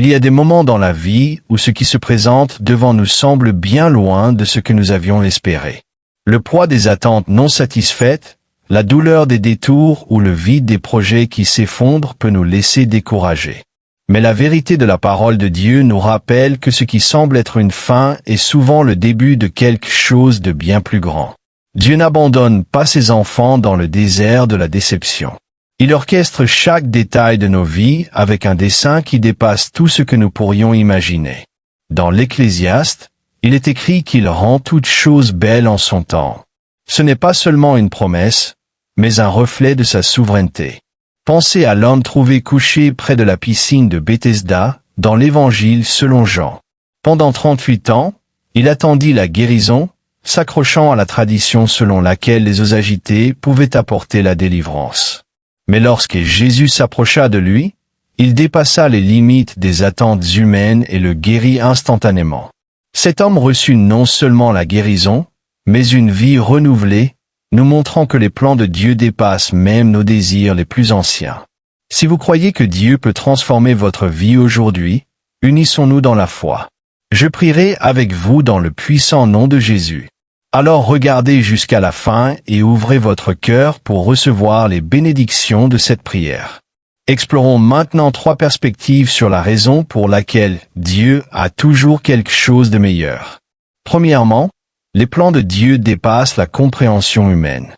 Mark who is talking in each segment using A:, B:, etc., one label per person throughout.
A: Il y a des moments dans la vie où ce qui se présente devant nous semble bien loin de ce que nous avions espéré. Le poids des attentes non satisfaites, la douleur des détours ou le vide des projets qui s'effondrent peut nous laisser découragés. Mais la vérité de la parole de Dieu nous rappelle que ce qui semble être une fin est souvent le début de quelque chose de bien plus grand. Dieu n'abandonne pas ses enfants dans le désert de la déception. Il orchestre chaque détail de nos vies avec un dessein qui dépasse tout ce que nous pourrions imaginer. Dans l'Ecclésiaste, il est écrit qu'il rend toutes choses belles en son temps. Ce n'est pas seulement une promesse, mais un reflet de sa souveraineté. Pensez à l'homme trouvé couché près de la piscine de Bethesda, dans l'Évangile selon Jean. Pendant 38 ans, il attendit la guérison, s'accrochant à la tradition selon laquelle les eaux agitées pouvaient apporter la délivrance. Mais lorsque Jésus s'approcha de lui, il dépassa les limites des attentes humaines et le guérit instantanément. Cet homme reçut non seulement la guérison, mais une vie renouvelée, nous montrant que les plans de Dieu dépassent même nos désirs les plus anciens. Si vous croyez que Dieu peut transformer votre vie aujourd'hui, unissons-nous dans la foi. Je prierai avec vous dans le puissant nom de Jésus. Alors regardez jusqu'à la fin et ouvrez votre cœur pour recevoir les bénédictions de cette prière. Explorons maintenant 3 perspectives sur la raison pour laquelle Dieu a toujours quelque chose de meilleur. Premièrement, les plans de Dieu dépassent la compréhension humaine.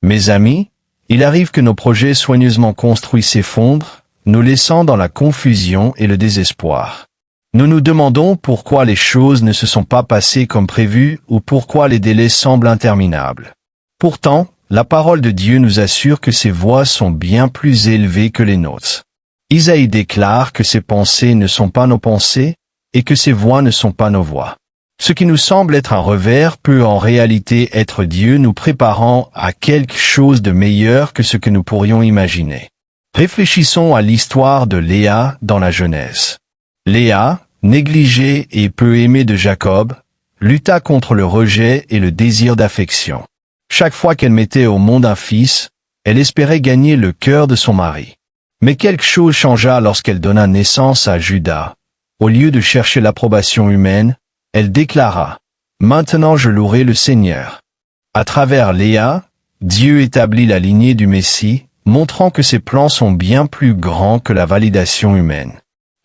A: Mes amis, il arrive que nos projets soigneusement construits s'effondrent, nous laissant dans la confusion et le désespoir. Nous nous demandons pourquoi les choses ne se sont pas passées comme prévu ou pourquoi les délais semblent interminables. Pourtant, la parole de Dieu nous assure que ses voies sont bien plus élevées que les nôtres. Isaïe déclare que ses pensées ne sont pas nos pensées et que ses voies ne sont pas nos voies. Ce qui nous semble être un revers peut en réalité être Dieu nous préparant à quelque chose de meilleur que ce que nous pourrions imaginer. Réfléchissons à l'histoire de Léa dans la Genèse. Léa, négligée et peu aimée de Jacob, lutta contre le rejet et le désir d'affection. Chaque fois qu'elle mettait au monde un fils, elle espérait gagner le cœur de son mari. Mais quelque chose changea lorsqu'elle donna naissance à Juda. Au lieu de chercher l'approbation humaine, elle déclara « Maintenant je louerai le Seigneur ». À travers Léa, Dieu établit la lignée du Messie, montrant que ses plans sont bien plus grands que la validation humaine.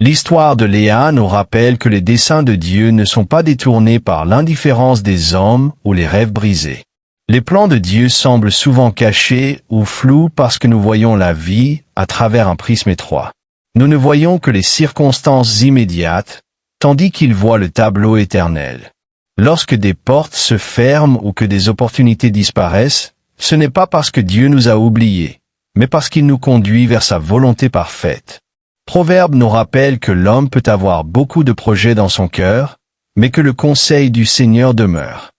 A: L'histoire de Léa nous rappelle que les desseins de Dieu ne sont pas détournés par l'indifférence des hommes ou les rêves brisés. Les plans de Dieu semblent souvent cachés ou flous parce que nous voyons la vie à travers un prisme étroit. Nous ne voyons que les circonstances immédiates, tandis qu'il voit le tableau éternel. Lorsque des portes se ferment ou que des opportunités disparaissent, ce n'est pas parce que Dieu nous a oubliés, mais parce qu'il nous conduit vers sa volonté parfaite. Proverbe nous rappelle que l'homme peut avoir beaucoup de projets dans son cœur, mais que le conseil du Seigneur demeure.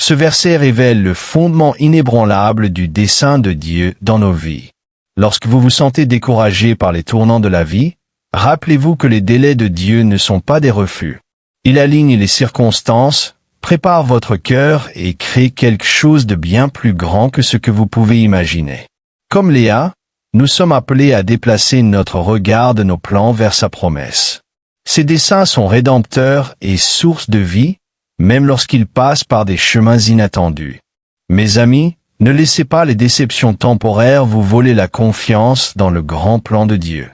A: Ce verset révèle le fondement inébranlable du dessein de Dieu dans nos vies. Lorsque vous vous sentez découragé par les tournants de la vie, rappelez-vous que les délais de Dieu ne sont pas des refus. Il aligne les circonstances, prépare votre cœur et crée quelque chose de bien plus grand que ce que vous pouvez imaginer. Comme Léa, nous sommes appelés à déplacer notre regard de nos plans vers sa promesse. Ses desseins sont rédempteurs et source de vie, même lorsqu'ils passent par des chemins inattendus. Mes amis, ne laissez pas les déceptions temporaires vous voler la confiance dans le grand plan de Dieu.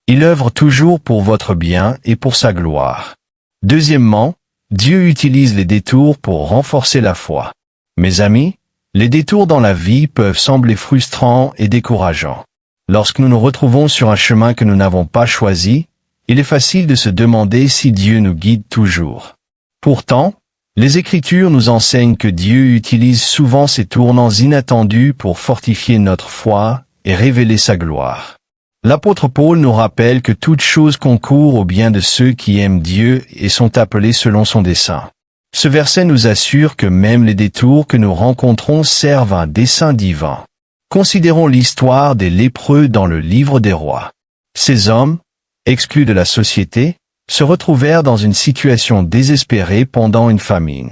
A: Il œuvre toujours pour votre bien et pour sa gloire. Deuxièmement, Dieu utilise les détours pour renforcer la foi. Mes amis, les détours dans la vie peuvent sembler frustrants et décourageants. Lorsque nous nous retrouvons sur un chemin que nous n'avons pas choisi, il est facile de se demander si Dieu nous guide toujours. Pourtant, les Écritures nous enseignent que Dieu utilise souvent ces tournants inattendus pour fortifier notre foi et révéler sa gloire. L'apôtre Paul nous rappelle que toute chose concourt au bien de ceux qui aiment Dieu et sont appelés selon son dessein. Ce verset nous assure que même les détours que nous rencontrons servent un dessein divin. Considérons l'histoire des lépreux dans le livre des rois. Ces hommes, exclus de la société, se retrouvèrent dans une situation désespérée pendant une famine.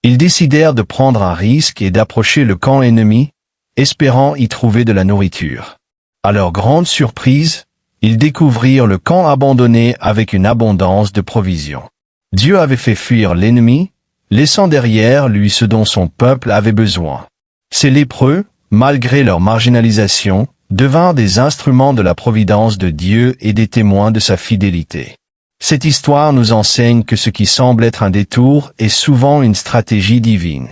A: Ils décidèrent de prendre un risque et d'approcher le camp ennemi, espérant y trouver de la nourriture. À leur grande surprise, ils découvrirent le camp abandonné avec une abondance de provisions. Dieu avait fait fuir l'ennemi, laissant derrière lui ce dont son peuple avait besoin. Ces lépreux, malgré leur marginalisation, devinrent des instruments de la providence de Dieu et des témoins de sa fidélité. Cette histoire nous enseigne que ce qui semble être un détour est souvent une stratégie divine.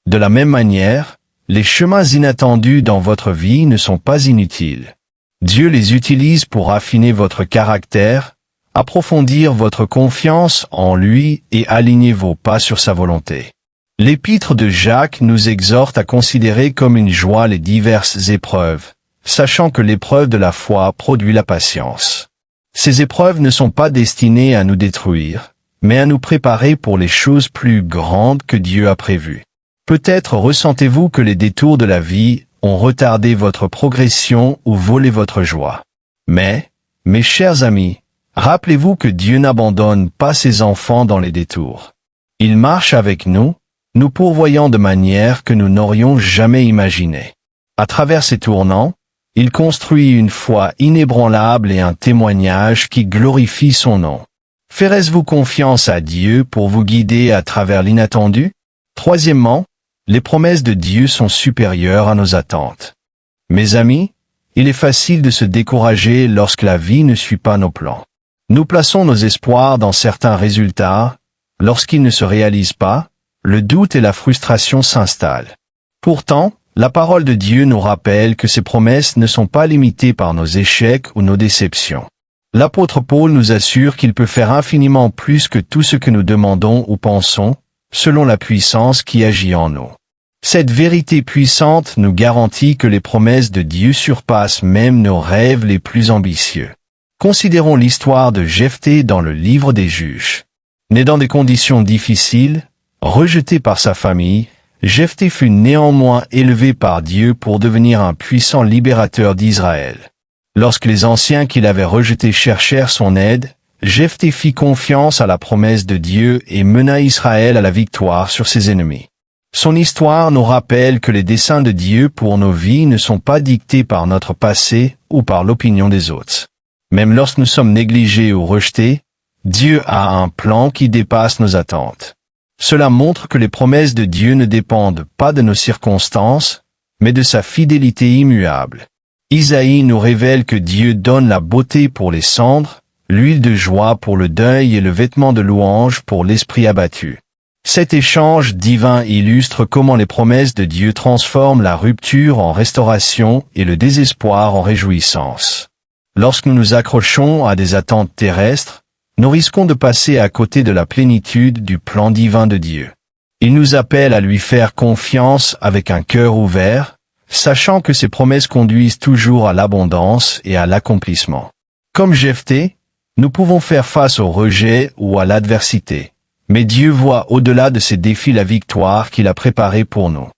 A: De la même manière, les chemins inattendus dans votre vie ne sont pas inutiles. Dieu les utilise pour affiner votre caractère, approfondir votre confiance en lui et aligner vos pas sur sa volonté. L'épître de Jacques nous exhorte à considérer comme une joie les diverses épreuves, sachant que l'épreuve de la foi produit la patience. Ces épreuves ne sont pas destinées à nous détruire, mais à nous préparer pour les choses plus grandes que Dieu a prévues. Peut-être ressentez-vous que les détours de la vie ont retardé votre progression ou volé votre joie. Mais, mes chers amis, rappelez-vous que Dieu n'abandonne pas ses enfants dans les détours. Il marche avec nous, nous pourvoyant de manière que nous n'aurions jamais imaginé. À travers ces tournants, il construit une foi inébranlable et un témoignage qui glorifie son nom. Ferez-vous confiance à Dieu pour vous guider à travers l'inattendu? Troisièmement, les promesses de Dieu sont supérieures à nos attentes. Mes amis, il est facile de se décourager lorsque la vie ne suit pas nos plans. Nous plaçons nos espoirs dans certains résultats. Lorsqu'ils ne se réalisent pas, le doute et la frustration s'installent. Pourtant, la parole de Dieu nous rappelle que ces promesses ne sont pas limitées par nos échecs ou nos déceptions. L'apôtre Paul nous assure qu'il peut faire infiniment plus que tout ce que nous demandons ou pensons, selon la puissance qui agit en nous. Cette vérité puissante nous garantit que les promesses de Dieu surpassent même nos rêves les plus ambitieux. Considérons l'histoire de Jephthé dans le livre des Juges. Né dans des conditions difficiles, rejeté par sa famille, Jephthé fut néanmoins élevé par Dieu pour devenir un puissant libérateur d'Israël. Lorsque les anciens qui l'avaient rejeté cherchèrent son aide, Jephthé fit confiance à la promesse de Dieu et mena Israël à la victoire sur ses ennemis. Son histoire nous rappelle que les desseins de Dieu pour nos vies ne sont pas dictés par notre passé ou par l'opinion des autres. Même lorsque nous sommes négligés ou rejetés, Dieu a un plan qui dépasse nos attentes. Cela montre que les promesses de Dieu ne dépendent pas de nos circonstances, mais de sa fidélité immuable. Isaïe nous révèle que Dieu donne la beauté pour les cendres, l'huile de joie pour le deuil et le vêtement de louange pour l'esprit abattu. Cet échange divin illustre comment les promesses de Dieu transforment la rupture en restauration et le désespoir en réjouissance. Lorsque nous nous accrochons à des attentes terrestres, nous risquons de passer à côté de la plénitude du plan divin de Dieu. Il nous appelle à lui faire confiance avec un cœur ouvert, sachant que ses promesses conduisent toujours à l'abondance et à l'accomplissement. Comme Jephthé, nous pouvons faire face au rejet ou à l'adversité, mais Dieu voit au-delà de ces défis la victoire qu'il a préparée pour nous.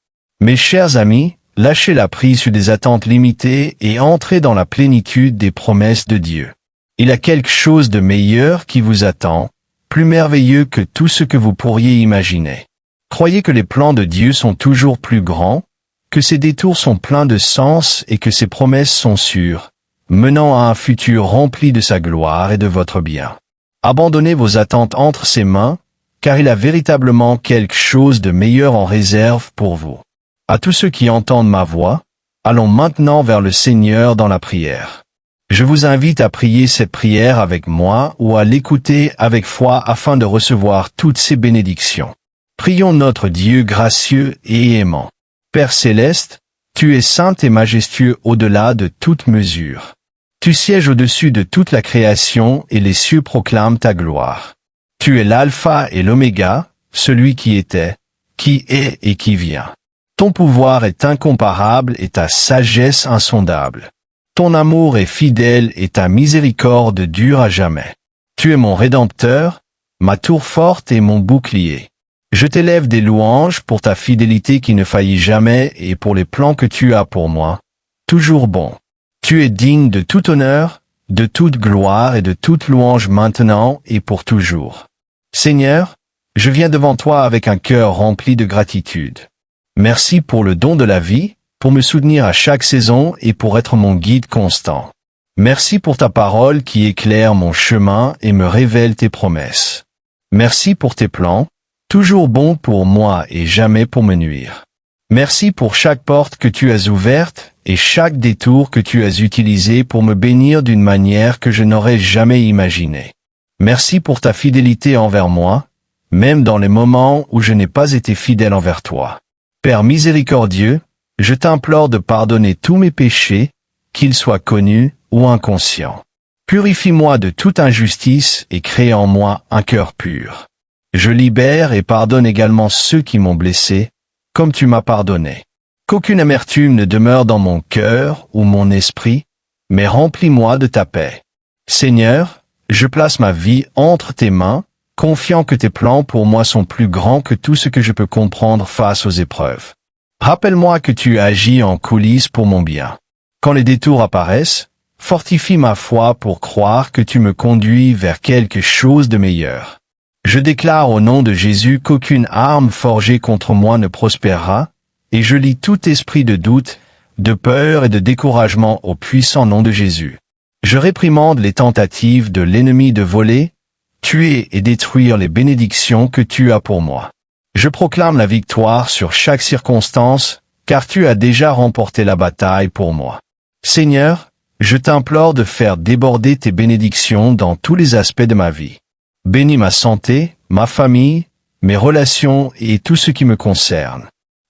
A: Mes chers amis, lâchez la prise sur des attentes limitées et entrez dans la plénitude des promesses de Dieu. Il y a quelque chose de meilleur qui vous attend, plus merveilleux que tout ce que vous pourriez imaginer. Croyez que les plans de Dieu sont toujours plus grands, que ses détours sont pleins de sens et que ses promesses sont sûres, menant à un futur rempli de sa gloire et de votre bien. Abandonnez vos attentes entre ses mains, car il a véritablement quelque chose de meilleur en réserve pour vous. À tous ceux qui entendent ma voix, allons maintenant vers le Seigneur dans la prière. Je vous invite à prier cette prière avec moi ou à l'écouter avec foi afin de recevoir toutes ces bénédictions. Prions notre Dieu gracieux et aimant. Père céleste, tu es saint et majestueux au-delà de toute mesure. Tu sièges au-dessus de toute la création et les cieux proclament ta gloire. Tu es l'alpha et l'oméga, celui qui était, qui est et qui vient. Ton pouvoir est incomparable et ta sagesse insondable. Ton amour est fidèle et ta miséricorde dure à jamais. Tu es mon Rédempteur, ma tour forte et mon bouclier. Je t'élève des louanges pour ta fidélité qui ne faillit jamais et pour les plans que tu as pour moi, toujours bons. Tu es digne de tout honneur, de toute gloire et de toute louange maintenant et pour toujours. Seigneur, je viens devant toi avec un cœur rempli de gratitude. Merci pour le don de la vie, pour me soutenir à chaque saison et pour être mon guide constant. Merci pour ta parole qui éclaire mon chemin et me révèle tes promesses. Merci pour tes plans, toujours bons pour moi et jamais pour me nuire. Merci pour chaque porte que tu as ouverte et chaque détour que tu as utilisé pour me bénir d'une manière que je n'aurais jamais imaginée. Merci pour ta fidélité envers moi, même dans les moments où je n'ai pas été fidèle envers toi. Père miséricordieux, je t'implore de pardonner tous mes péchés, qu'ils soient connus ou inconscients. Purifie-moi de toute injustice et crée en moi un cœur pur. Je libère et pardonne également ceux qui m'ont blessé, comme tu m'as pardonné. Qu'aucune amertume ne demeure dans mon cœur ou mon esprit, mais remplis-moi de ta paix. Seigneur, je place ma vie entre tes mains, confiant que tes plans pour moi sont plus grands que tout ce que je peux comprendre face aux épreuves. Rappelle-moi que tu agis en coulisses pour mon bien. Quand les détours apparaissent, fortifie ma foi pour croire que tu me conduis vers quelque chose de meilleur. Je déclare au nom de Jésus qu'aucune arme forgée contre moi ne prospérera, et je lie tout esprit de doute, de peur et de découragement au puissant nom de Jésus. Je réprimande les tentatives de l'ennemi de voler, tuer et détruire les bénédictions que tu as pour moi. Je proclame la victoire sur chaque circonstance, car tu as déjà remporté la bataille pour moi. Seigneur, je t'implore de faire déborder tes bénédictions dans tous les aspects de ma vie. Bénis ma santé, ma famille, mes relations et tout ce qui me concerne.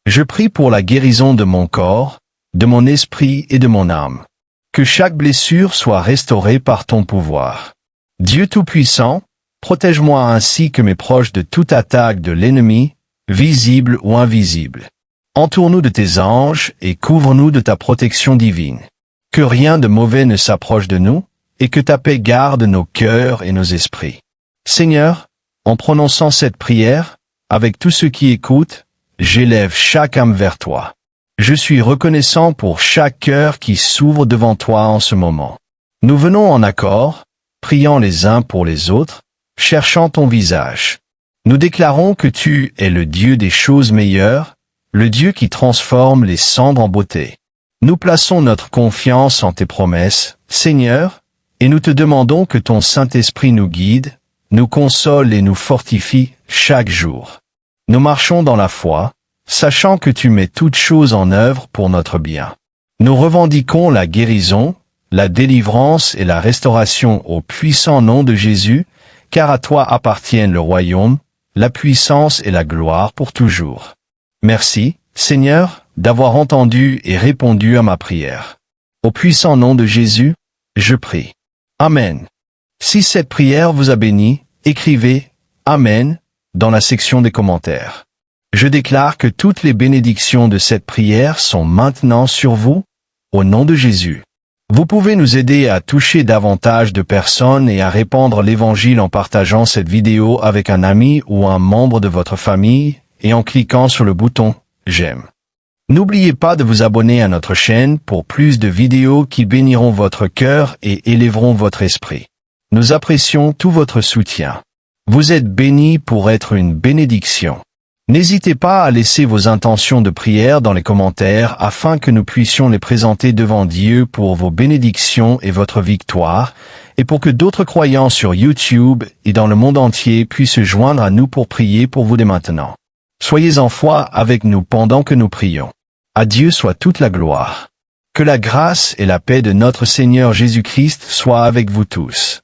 A: Je prie pour la guérison de mon corps, de mon esprit et de mon âme. Que chaque blessure soit restaurée par ton pouvoir. Dieu Tout-Puissant, protège-moi ainsi que mes proches de toute attaque de l'ennemi, visible ou invisible. Entoure-nous de tes anges et couvre-nous de ta protection divine. Que rien de mauvais ne s'approche de nous, et que ta paix garde nos cœurs et nos esprits. Seigneur, en prononçant cette prière, avec tous ceux qui écoutent, j'élève chaque âme vers toi. Je suis reconnaissant pour chaque cœur qui s'ouvre devant toi en ce moment. Nous venons en accord, priant les uns pour les autres, cherchant ton visage. Nous déclarons que tu es le Dieu des choses meilleures, le Dieu qui transforme les cendres en beauté. Nous plaçons notre confiance en tes promesses, Seigneur, et nous te demandons que ton Saint-Esprit nous guide, nous console et nous fortifie chaque jour. Nous marchons dans la foi, sachant que tu mets toutes choses en œuvre pour notre bien. Nous revendiquons la guérison, la délivrance et la restauration au puissant nom de Jésus, car à toi appartiennent le royaume, la puissance et la gloire pour toujours. Merci, Seigneur, d'avoir entendu et répondu à ma prière. Au puissant nom de Jésus, je prie. Amen. Si cette prière vous a béni, écrivez « Amen » dans la section des commentaires. Je déclare que toutes les bénédictions de cette prière sont maintenant sur vous, au nom de Jésus. Vous pouvez nous aider à toucher davantage de personnes et à répandre l'Évangile en partageant cette vidéo avec un ami ou un membre de votre famille et en cliquant sur le bouton « J'aime ». N'oubliez pas de vous abonner à notre chaîne pour plus de vidéos qui béniront votre cœur et élèveront votre esprit. Nous apprécions tout votre soutien. Vous êtes bénis pour être une bénédiction. N'hésitez pas à laisser vos intentions de prière dans les commentaires afin que nous puissions les présenter devant Dieu pour vos bénédictions et votre victoire, et pour que d'autres croyants sur YouTube et dans le monde entier puissent se joindre à nous pour prier pour vous dès maintenant. Soyez en foi avec nous pendant que nous prions. À Dieu soit toute la gloire. Que la grâce et la paix de notre Seigneur Jésus-Christ soient avec vous tous.